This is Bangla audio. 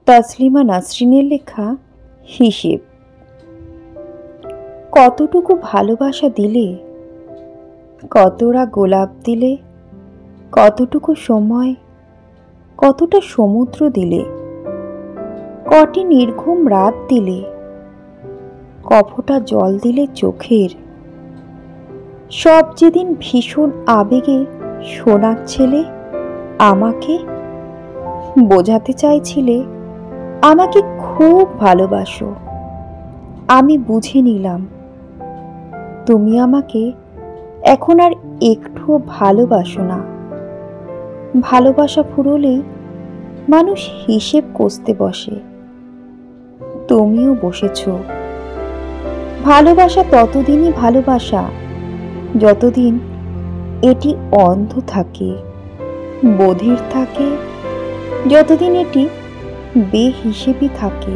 তাসলিমা নাসরিনের লেখা হিসেব। কতটুকু ভালোবাসা দিলে, কতটা গোলাপ দিলে, কতটুকু সময়, কতটা সমুদ্র দিলে, কটি নির্ঘুম রাত দিলে, কফোটা জল দিলে চোখের। সব যেদিন ভীষণ আবেগে শোনাচ্ছিলে আমাকে, বোঝাতে চাইছিলে আমাকে খুব ভালোবাসো। আমি বুঝে নিলাম তুমি আমাকে এখন আর একটুও ভালোবাসো না। ভালোবাসা ফুরোলেই মানুষ হিসেব কষতে বসে, তুমিও বসেছ। ভালোবাসা ততদিনই ভালোবাসা যতদিন এটি অন্ধ থাকে, বধির থাকে, যতদিন এটি বেহিসেবি থাকে।